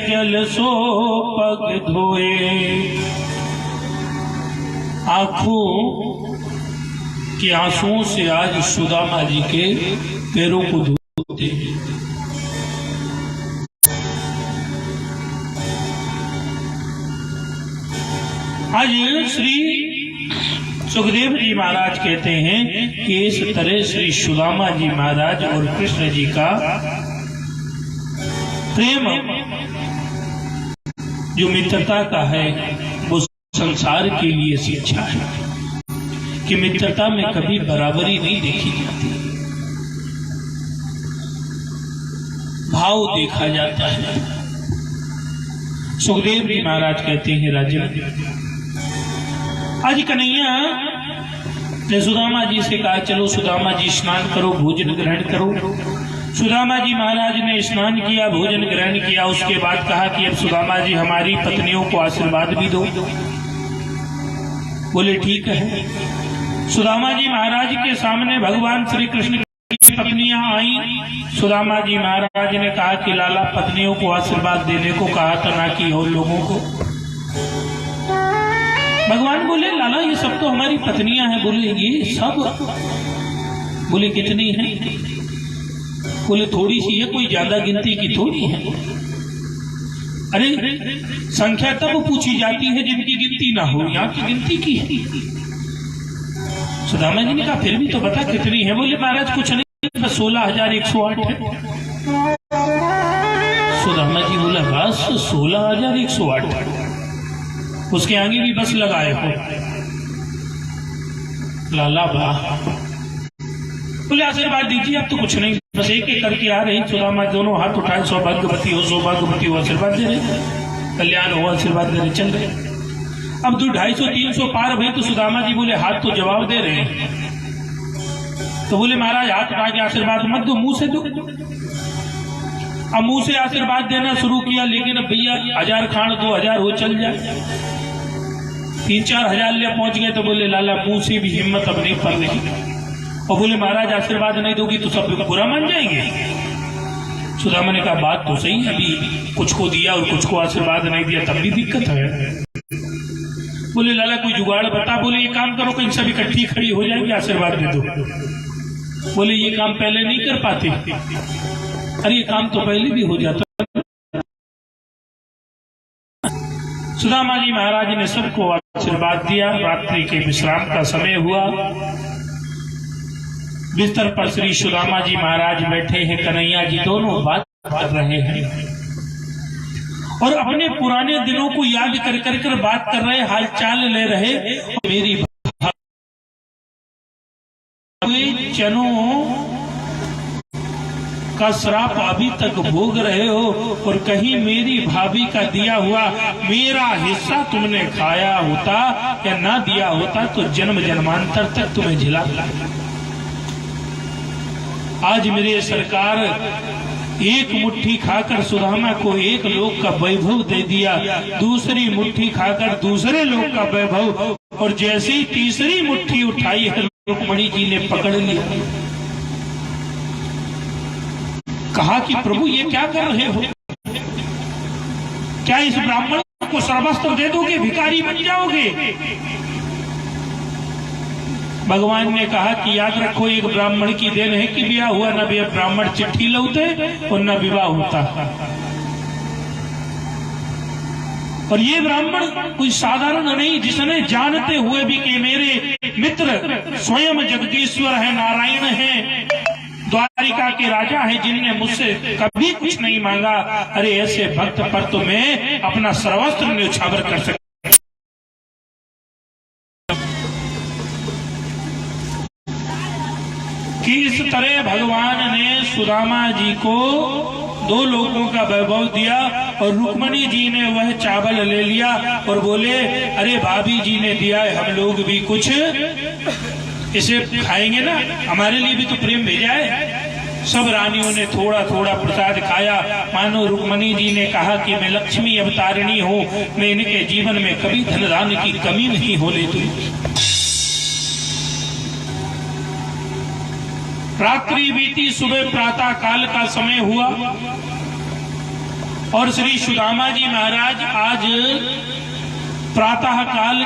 जल सो पग धोए। आंखों के आंसुओं से आज सुदामा जी के पैरों को धोते हैं। आज श्री सुखदेव जी महाराज कहते हैं कि इस तरह श्री सुदामा जी महाराज और कृष्ण जी का प्रेम जो मित्रता का है वो संसार के लिए शिक्षा है कि मित्रता में कभी बराबरी नहीं देखी जाती, भाव देखा जाता है। सुखदेव जी महाराज कहते हैं राजन, आज कन्हैया ने सुदामा जी से कहा चलो सुदामा जी स्नान करो, भोजन ग्रहण करो। सुदामा जी महाराज ने स्नान किया, भोजन ग्रहण किया। उसके बाद कहा कि अब सुदामा जी हमारी पत्नियों को आशीर्वाद भी दो। बोले ठीक है। सुदामा जी महाराज के सामने भगवान श्री कृष्ण की पत्नियां आई। सुदामा जी महाराज ने कहा कि लाला पत्नियों को आशीर्वाद देने को कहा था, ना कि और लोगों को। भगवान बोले लाला ये सब तो हमारी पत्नियां हैं। बोले ये सब? बोले कितनी हैं? बोले थोड़ी सी है, कोई ज्यादा गिनती की थोड़ी है। अरे संख्या तब पूछी जाती है जिनकी गिनती ना हो, यहाँ की गिनती की है। सुदामा जी ने कहा फिर भी तो बता कितनी है। बोले महाराज कुछ नहीं, बस 16,108 है। सुदामा जी बोला बस 16,108? उसके आगे भी बस लगाए हो? लाला वाह। बोले आशीर्वाद दीजिए, अब तो कुछ नहीं, बस एक एक करके आ रही। सुदामा दोनों हाथ उठाए, सौभाग्यवती हो सौभाग्यवती हो, आशीर्वाद दे रहे, कल्याण हो आशीर्वाद दे रहे, चल रहे। अब 250-300 पार भाई तो सुदामा जी बोले हाथ तो जवाब दे रहे हैं। तो बोले महाराज हाथ उठा के आशीर्वाद मत दो, मुंह से दो। अब मुंह से आशीर्वाद देना शुरू किया, लेकिन अब भैया 1000 खान 2000 हो चल जाए। 3-4 हजार ले पहुंच गए तो बोले लाला मुंह से भी हिम्मत अब नहीं पड़ रही। और बोले महाराज आशीर्वाद नहीं दोगी तो सब बुरा मान जाएंगे। सुदामा ने कहा बात तो सही है, अभी कुछ को दिया और कुछ को आशीर्वाद नहीं दिया तब भी दिक्कत है। बोले लाला कोई जुगाड़ बता। बोले ये काम करो, कहीं सब इकट्ठी खड़ी हो जाएंगे, आशीर्वाद दे दो। बोले ये काम पहले नहीं कर पाते? अरे ये काम तो पहले भी हो जाता। सुदामा जी महाराज ने सबको आशीर्वाद दिया। रात्रि के विश्राम का समय हुआ। बिस्तर पर श्री सुदामा जी महाराज बैठे हैं, कन्हैया जी दोनों बात कर रहे हैं और अपने पुराने दिनों को याद कर कर कर बात कर रहे, हालचाल ले रहे। मेरी चनों का श्राप अभी तक भोग रहे हो और कहीं मेरी भाभी का दिया हुआ मेरा हिस्सा तुमने खाया होता या ना दिया होता तो जन्म जन्मांतर तक तुम्हें झिलाता। आज मेरे सरकार एक मुट्ठी खाकर सुदामा को एक लोक का वैभव दे दिया, दूसरी मुट्ठी खाकर दूसरे लोक का वैभव, और जैसे ही तीसरी मुट्ठी उठाई है रुक्मणी जी ने पकड़ लिया। कहा कि प्रभु ये क्या कर रहे हो? क्या इस ब्राह्मण को सर्वस्त्र दे दोगे, भिखारी बन जाओगे? भगवान ने कहा कि याद रखो एक ब्राह्मण की देन है कि ब्याह हुआ, न भी ब्राह्मण चिट्ठी लौटे और न विवाह होता। और ये ब्राह्मण कोई साधारण नहीं, जिसने जानते हुए भी कि मेरे मित्र स्वयं जगदीश्वर है, नारायण है, द्वारिका के राजा है, जिनने मुझसे कभी कुछ नहीं मांगा, अरे ऐसे भक्त पर तो मैं अपना सर्वस्त्र न्यौछावर कर सकता। कि इस तरह भगवान ने सुदामा जी को दो लोगों का वैभव दिया और रुक्मणी जी ने वह चावल ले लिया और बोले अरे भाभी जी ने दिया है, हम लोग भी कुछ इसे खाएंगे ना, हमारे लिए भी तो प्रेम भेजा है। सब रानियों ने थोड़ा थोड़ा प्रसाद खाया, मानो रुक्मणी जी ने कहा कि मैं लक्ष्मी अवतारिणी हूँ, मैं इनके जीवन में कभी धन दान की कमी नहीं होने दूंगी। रात्रि बीती, सुबह प्रातः काल का समय हुआ और श्री सुदामा जी महाराज आज प्रातः काल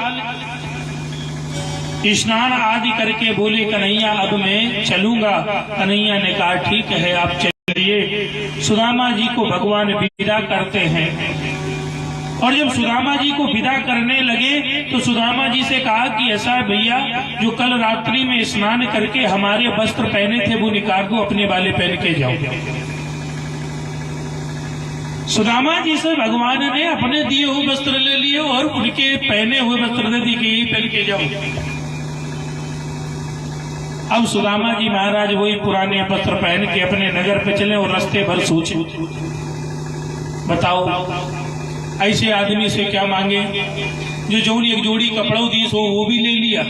स्नान आदि करके बोले कन्हैया अब मैं चलूंगा। कन्हैया ने कहा ठीक है आप चलिए। सुदामा जी को भगवान विदा करते हैं और जब सुदामा जी को विदा करने लगे तो सुदामा जी से कहा कि ऐसा है भैया, जो कल रात्रि में स्नान करके हमारे वस्त्र पहने थे वो निकाल दो, अपने वाले पहन के जाओ। सुदामा जी से भगवान ने अपने दिए हुए वस्त्र ले लिए और उनके पहने हुए वस्त्र दे दिए कि यही पहन के जाओ। अब सुदामा जी महाराज वही पुराने वस्त्र पहन के अपने नगर पे चले और रास्ते भर सोचे, बताओ ऐसे आदमी से क्या मांगे जो जोड़ी एक जोड़ी कपड़ों दी सो वो भी ले लिया।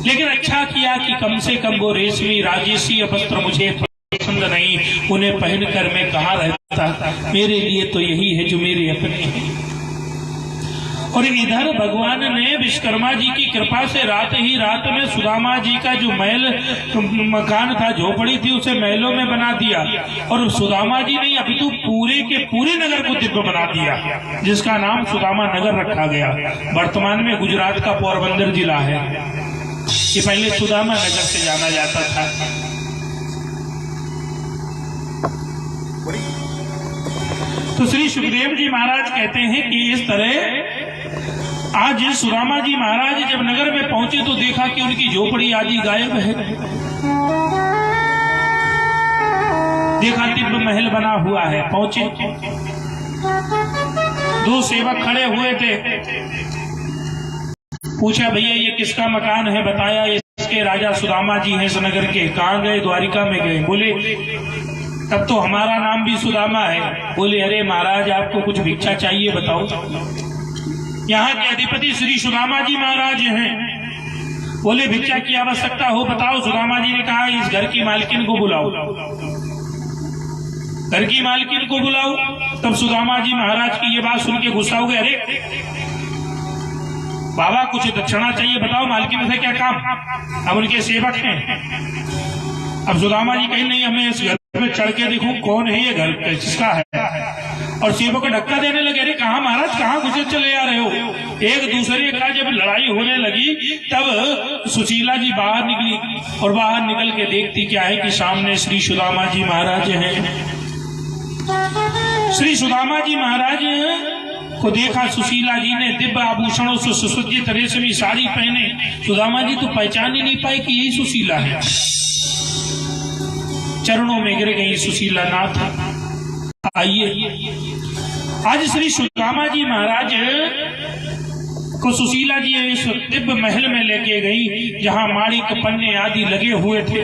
लेकिन अच्छा किया कि कम से कम वो रेशमी राजेशी वस्त्र मुझे पसंद नहीं, उन्हें पहनकर मैं कहाँ रहता, मेरे लिए तो यही है जो मेरे अपने हैं। और इधर भगवान ने विश्वकर्मा जी की कृपा से रात ही रात में सुदामा जी का जो महल मकान था, झोपड़ी थी, उसे महलों में बना दिया। और सुदामा जी ने अभी तो पूरे के पूरे नगर को दिव्य बना दिया, जिसका नाम सुदामा नगर रखा गया। वर्तमान में गुजरात का पोरबंदर जिला है। ये पहले सुदामा नगर से जाना जाता था। तो श्री सुखदेव जी महाराज कहते हैं कि इस तरह आज सुदामा जी महाराज जब नगर में पहुंचे तो देखा कि उनकी झोपड़ी आदि गायब है। देखा दिव्य महल बना हुआ है। पहुंचे, दो सेवक खड़े हुए थे। पूछा भैया ये किसका मकान है? बताया इसके राजा सुदामा जी हैं इस नगर के। कहाँ गए? द्वारिका में गए। बोले तब तो हमारा नाम भी सुदामा है। बोले अरे महाराज आपको कुछ भिक्षा चाहिए, बताओ। यहाँ के अधिपति श्री सुदामा जी महाराज हैं। बोले भिक्षा की आवश्यकता हो बताओ। सुदामा जी ने कहा इस घर की मालकिन को बुलाओ, घर की मालकिन को बुलाओ। तब सुदामा जी महाराज की ये बात सुन के गुस्सा हो गए। अरे बाबा कुछ दक्षिणा चाहिए, बताओ मालकिन से क्या काम? अब उनके सेवक हैं। अब सुदामा जी कहीं नहीं, हमें इस घर में चढ़ के देखूं कौन है ये घर किसका है। और सेवक को धक्का देने लगे। अरे कहाँ महाराज, कहाँ घुसे चले आ रहे हो? एक दूसरे का जब लड़ाई होने लगी तब सुशीला जी बाहर निकली और बाहर निकल के देखती क्या है कि सामने श्री सुदामा जी महाराज हैं। श्री सुदामा जी महाराज को देखा सुशीला जी ने दिव्य आभूषणों से सुसज्जित रेशमी साड़ी पहने। सुदामा जी तो पहचान ही नहीं पाए कि यही सुशीला है। चरणों में गिर गई सुशीला नाथ। आइए आज श्री सुदामा जी महाराज को सुशीला जी इस दिव्य महल में लेके गई जहां माणिक पन्ने आदि लगे हुए थे।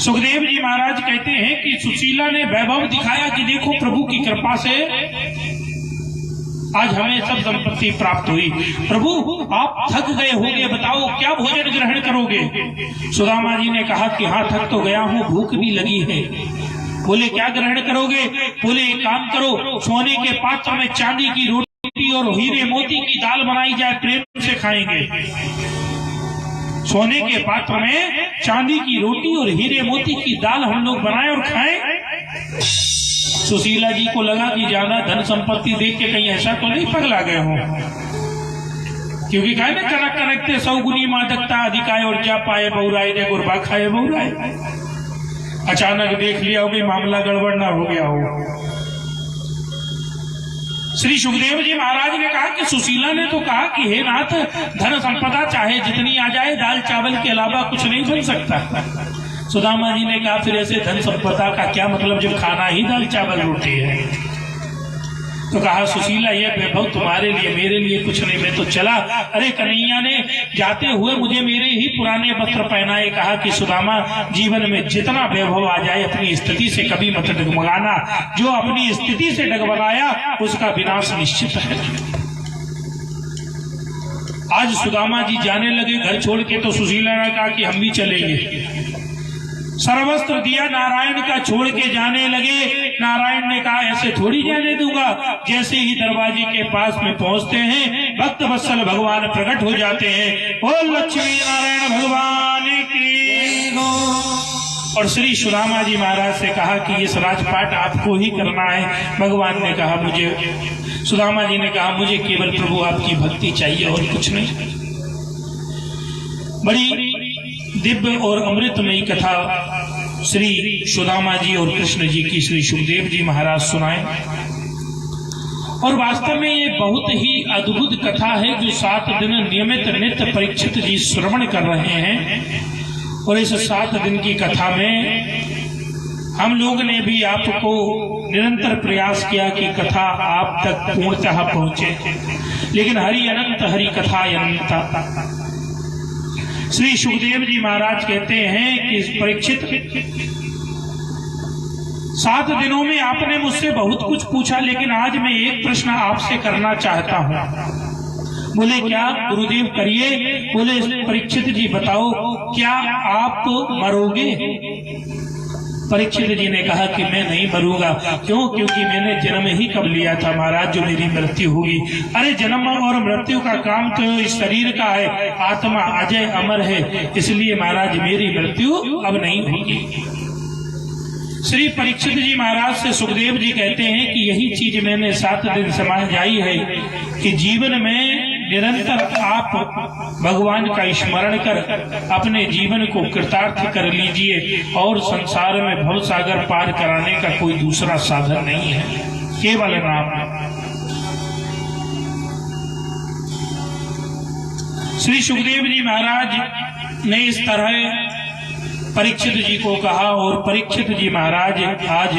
सुखदेव जी महाराज कहते हैं कि सुशीला ने वैभव दिखाया कि देखो प्रभु की कृपा से आज हमें सब संपत्ति प्राप्त हुई। प्रभु आप थक गए होंगे, बताओ क्या भोजन ग्रहण करोगे? सुदामा जी ने कहा कि हाँ थक तो गया हूँ, भूख भी लगी है। बोले क्या ग्रहण करोगे? बोले एक काम करो, सोने के पात्र में चांदी की रोटी और हीरे मोती की दाल बनाई जाए, प्रेम से खाएंगे। सोने के पात्र में चांदी की रोटी और हीरे मोती की दाल हम लोग बनाए और खाएं। सुशीला जी को लगा कि ज्यादा धन संपत्ति देख के कहीं ऐसा तो नहीं पगला गए हो, क्योंकि कहे ना कनक कनकते सौगुनी मादकता अधिकाय और जा पाए बहुराय ने गुरबा खाए बहुराय। अचानक देख लिया हो कि मामला गड़बड़ ना हो गया हो। श्री सुखदेव जी महाराज ने कहा कि सुशीला ने तो कहा कि हे नाथ धन संपदा चाहे जितनी आ जाए, दाल चावल के अलावा कुछ नहीं बन सकता। सुदामा जी ने कहा फिर ऐसे धन संपदा का क्या मतलब जब खाना ही दाल चावल रोटी है? तो कहा सुशीला ये वैभव तुम्हारे लिए, मेरे लिए कुछ नहीं, मैं तो चला। अरे कन्हैया ने जाते हुए मुझे मेरे ही पुराने वस्त्र पहनाए। कहा कि सुदामा जीवन में जितना वैभव आ जाए अपनी स्थिति से कभी मत डगमगाना, जो अपनी स्थिति से डगमगाया उसका विनाश निश्चित है। आज सुदामा जी जाने लगे घर छोड़ के, तो सुशीला ने कहा कि हम भी चलेंगे। सर्वस्त्र दिया नारायण का, छोड़ के जाने लगे। नारायण ने कहा ऐसे थोड़ी जाने दूंगा। जैसे ही दरवाजे के पास में पहुंचते हैं भक्त वत्सल भगवान प्रकट हो जाते हैं। बोल लक्ष्मी नारायण भगवान की। और श्री सुदामा जी महाराज से कहा कि इस राजपाट आपको ही करना है। भगवान ने कहा मुझे, सुदामा जी ने कहा मुझे केवल प्रभु आपकी भक्ति चाहिए और कुछ नहीं। बड़ी दिव्य और अमृतमयी कथा श्री सुदामा जी और कृष्ण जी की श्री सुखदेव जी महाराज सुनाए। और वास्तव में ये बहुत ही अद्भुत कथा है जो 7 दिन नियमित नित्य परीक्षित जी श्रवण कर रहे हैं। और इस 7 दिन की कथा में हम लोग ने भी आपको निरंतर प्रयास किया कि कथा आप तक पूर्णतः पहुंचे। लेकिन हरि अनंत हरि कथा अनंत। श्री सुखदेव जी महाराज कहते हैं कि परीक्षित 7 दिनों में आपने मुझसे बहुत कुछ पूछा, लेकिन आज मैं एक प्रश्न आपसे करना चाहता हूँ। बोले क्या गुरुदेव करिए। बोले परीक्षित जी बताओ क्या आप मरोगे। परीक्षित जी ने कहा कि मैं नहीं मरूंगा। क्यों? क्योंकि मैंने जन्म ही कब लिया था महाराज जो मेरी मृत्यु होगी। अरे जन्म और मृत्यु का काम तो इस शरीर का है, आत्मा अजय अमर है, इसलिए महाराज मेरी मृत्यु अब नहीं होगी। श्री परीक्षित जी महाराज से सुखदेव जी कहते हैं कि यही चीज मैंने 7 दिन समझ आई है कि जीवन में निरंतर आप भगवान का स्मरण कर अपने जीवन को कृतार्थ कर लीजिए। और संसार में भव सागर पार कराने का कोई दूसरा साधन नहीं है, केवल नाम। श्री सुखदेव जी महाराज ने इस तरह परीक्षित जी को कहा। और परीक्षित जी महाराज आज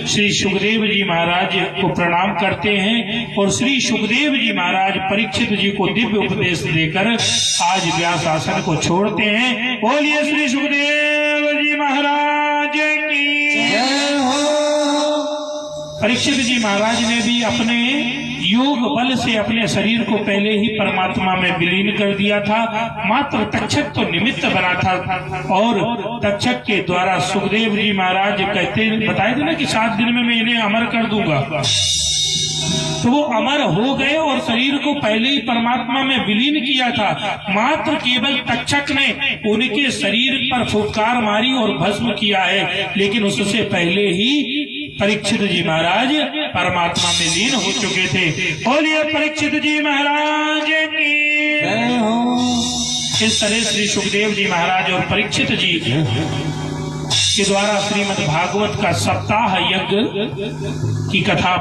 श्री सुखदेव जी महाराज को प्रणाम करते हैं। और श्री सुखदेव जी महाराज परीक्षित जी को दिव्य उपदेश देकर आज व्यास आसन को छोड़ते हैं। बोलिए श्री सुखदेव जी महाराज की जय हो। परीक्षित जी महाराज ने भी अपने योग बल से अपने शरीर को पहले ही परमात्मा में विलीन कर दिया था। मात्र तक्षक तो निमित्त बना था। और तक्षक के द्वारा सुखदेव जी महाराज कहते बताए थे ना कि 7 दिन में मैं इन्हें अमर कर दूंगा। तो वो अमर हो गए और शरीर को पहले ही परमात्मा में विलीन किया था। मात्र केवल तक्षक ने उनके शरीर पर फुफकार मारी और भस्म किया है। लेकिन उससे पहले ही परीक्षित जी महाराज परमात्मा में लीन हो चुके थे। बोलिए परीक्षित जी महाराज की जय हो। इस तरह श्री सुखदेव जी महाराज और परीक्षित जी के द्वारा श्रीमद् भागवत का सप्ताह यज्ञ की कथा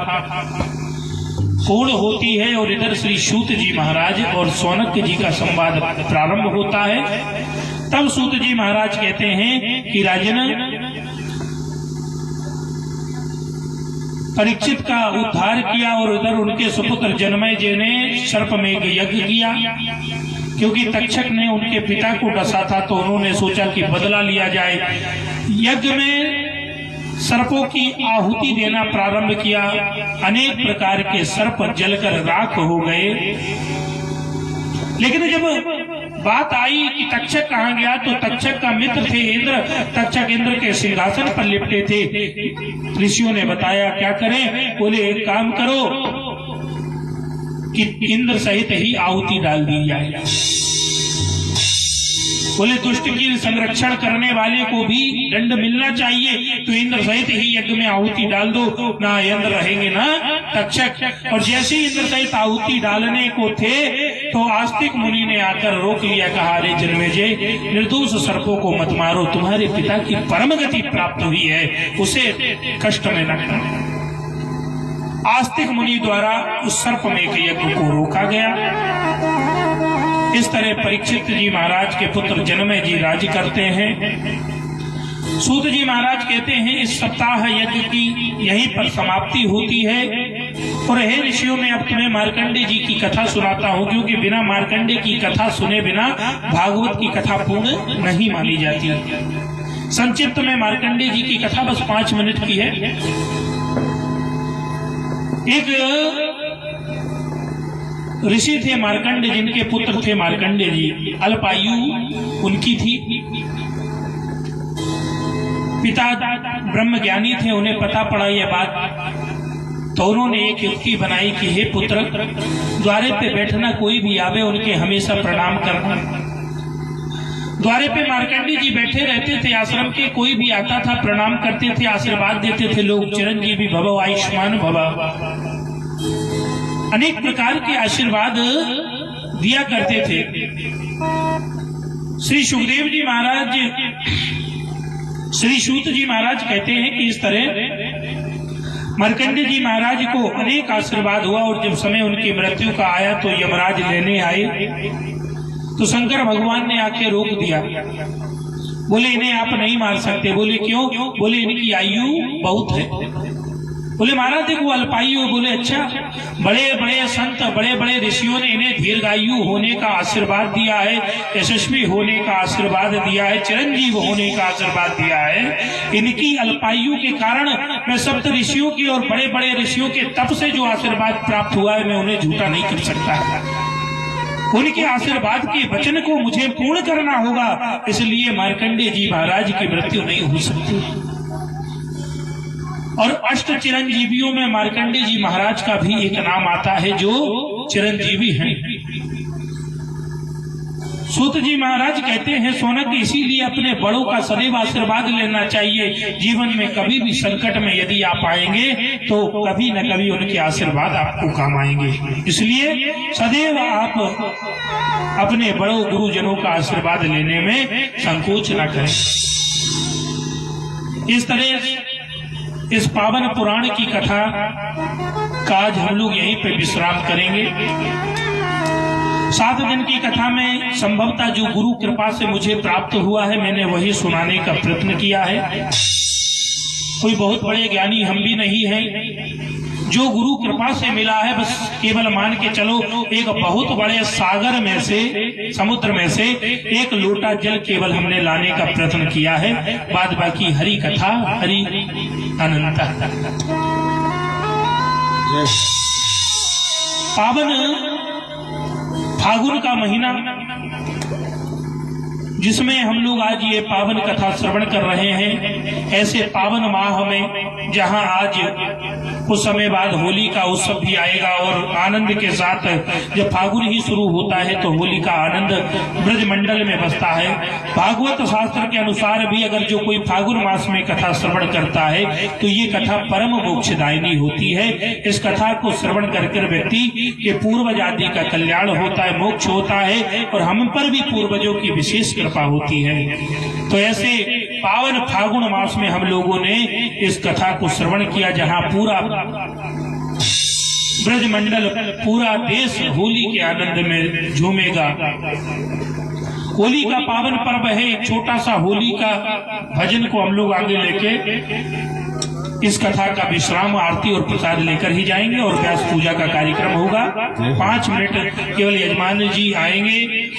पूर्ण होती है। और इधर श्री सूत जी महाराज और सौनक जी का संवाद प्रारंभ होता है। तब सूत जी महाराज कहते हैं कि राजन परीक्षित का उद्धार किया और उधर उनके सुपुत्र जनमेजय जी ने सर्पमेघ यज्ञ किया। क्योंकि तक्षक ने उनके पिता को डसा था तो उन्होंने सोचा कि बदला लिया जाए। यज्ञ में सर्पों की आहुति देना प्रारंभ किया। अनेक प्रकार के सर्प जलकर राख हो गए। लेकिन जब बात आई कि तक्षक कहाँ गया तो तक्षक का मित्र थे इंद्र। तक्षक इंद्र के सिंहासन पर लिपटे थे। ऋषियों ने बताया क्या करें। बोले एक काम करो कि इंद्र सहित ही आहुति डाल दी जाए। बोले दुष्ट की संरक्षण करने वाले को भी दंड मिलना चाहिए, तो इंद्र सहित ही यज्ञ में आहुति डाल दो, ना इंद्र रहेंगे ना तक्षक। और जैसे इंद्र सहित आहुति डालने को थे तो आस्तिक मुनि ने आकर रोक लिया। कहा अरे जनमेजय निर्दोष सर्पों को मत मारो, तुम्हारे पिता की परम गति प्राप्त हुई है, उसे कष्ट में न करो। आस्तिक मुनि द्वारा उस सर्पमेघ यज्ञ को रोका गया। इस तरह परीक्षित जी महाराज के पुत्र जनमेजय जी राज करते हैं। सूत जी महाराज कहते हैं इस सप्ताह यज्ञ की यहीं पर समाप्ति होती है। और हे ऋषियों में अब तुम्हें मार्कंडे जी की कथा सुनाता हूँ, क्योंकि बिना मार्कंडे की कथा सुने बिना भागवत की कथा पूर्ण नहीं मानी जाती। संक्षिप्त में मार्कंडे जी की कथा बस 5 मिनट की है। एक ऋषि थे मार्कंडे, जिनके पुत्र थे मार्कंडे जी। अल्पायु उनकी थी। पिता ब्रह्म ज्ञानी थे, उन्हें पता पड़ा यह बात, तो उन्होंने एक युक्ति बनाई कि हे पुत्र, द्वारे पे बैठना, कोई भी आवे उनके हमेशा प्रणाम करना। द्वारे पे मार्कंडी जी बैठे रहते थे आश्रम के, कोई भी आता था प्रणाम करते थे, आशीर्वाद देते थे लोग, चिरंजीवी भव, आयुष्मान भव, अनेक प्रकार के आशीर्वाद दिया करते थे। श्री सुखदेव जी महाराज, श्री सूत जी महाराज कहते हैं कि इस तरह मार्कंडेय जी महाराज को अनेक आशीर्वाद हुआ, और जब समय उनकी मृत्यु का आया तो यमराज लेने आए, तो शंकर भगवान ने आके रोक दिया। बोले इन्हें आप नहीं मार सकते। बोले क्यों? बोले इनकी आयु बहुत है। बोले महाराज देखो अल्पायु है। बोले अच्छा, बड़े बड़े संत, बड़े बड़े ऋषियों ने इन्हें दीर्घायु होने का आशीर्वाद दिया है, यशस्वी होने का आशीर्वाद दिया है, चिरंजीव होने का आशीर्वाद दिया है। इनकी अल्पायु के कारण मैं सप्त ऋषियों की और बड़े बड़े ऋषियों के तप से जो आशीर्वाद प्राप्त हुआ है, मैं उन्हें झूठा नहीं कर सकता। उनके आशीर्वाद के वचन को मुझे पूर्ण करना होगा, इसलिए मार्कंडेय जी महाराज की मृत्यु नहीं हो सकती। और अष्ट चिरंजीवियों में मार्कंडेय जी महाराज का भी एक नाम आता है, जो चिरंजीवी हैं। सूत जी महाराज कहते हैं, सोनक इसीलिए अपने बड़ों का सदैव आशीर्वाद लेना चाहिए। जीवन में कभी भी संकट में यदि आप आएंगे तो कभी न कभी उनके आशीर्वाद आपको काम आएंगे। इसलिए सदैव आप अपने बड़ों गुरुजनों का आशीर्वाद लेने में संकोच न करें। इस तरह इस पावन पुराण की कथा का आज हम लोग यहीं पे विश्राम करेंगे। 7 दिन की कथा में संभवतः जो गुरु कृपा से मुझे प्राप्त हुआ है, मैंने वही सुनाने का प्रयत्न किया है। कोई बहुत बड़े ज्ञानी हम भी नहीं हैं, जो गुरु कृपा से मिला है बस केवल मान के चलो, एक बहुत बड़े सागर में से, समुद्र में से एक लोटा जल केवल हमने लाने का प्रयत्न किया है। बाद बाकी हरि कथा, हरि अनंत। पावन फागुन का महीना, जिसमें हम लोग आज ये पावन कथा श्रवण कर रहे हैं, ऐसे पावन माह में जहां आज कुछ समय बाद होली का उत्सव भी आएगा, और आनंद के साथ जब फागुन ही शुरू होता है तो होली का आनंद ब्रज मंडल में बसता है। भागवत शास्त्र के अनुसार भी अगर जो कोई फागुन मास में कथा श्रवण करता है तो ये कथा परम मोक्षदायिनी होती है। इस कथा को श्रवण कर व्यक्ति के पूर्वज आदि का कल्याण होता है, मोक्ष होता है, और हम पर भी पूर्वजों की विशेष कृपा होती है। तो ऐसे पावन फागुन मास में हम लोगों ने इस कथा को श्रवण किया, जहां पूरा ब्रजमंडल, पूरा देश होली के आनंद में झूमेगा। होली का पावन पर्व है। एक छोटा सा होली का भजन को हम लोग आगे लेके इस कथा का विश्राम, आरती और प्रसाद लेकर ही जाएंगे, और व्यास पूजा का कार्यक्रम होगा। 5 मिनट केवल यजमान जी आएंगे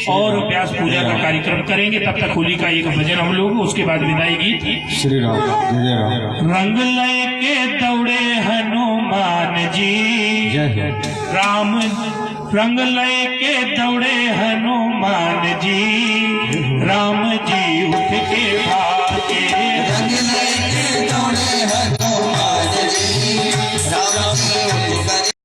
और व्यास पूजा का कार्यक्रम करेंगे। तब तक होली का एक भजन हम लोग, उसके बाद विदाई गीत। श्री राम जय राम। रंग लेके दौड़े हनुमान जी, राम रंग लेके दौड़े हनुमान जी, राम जी उठ के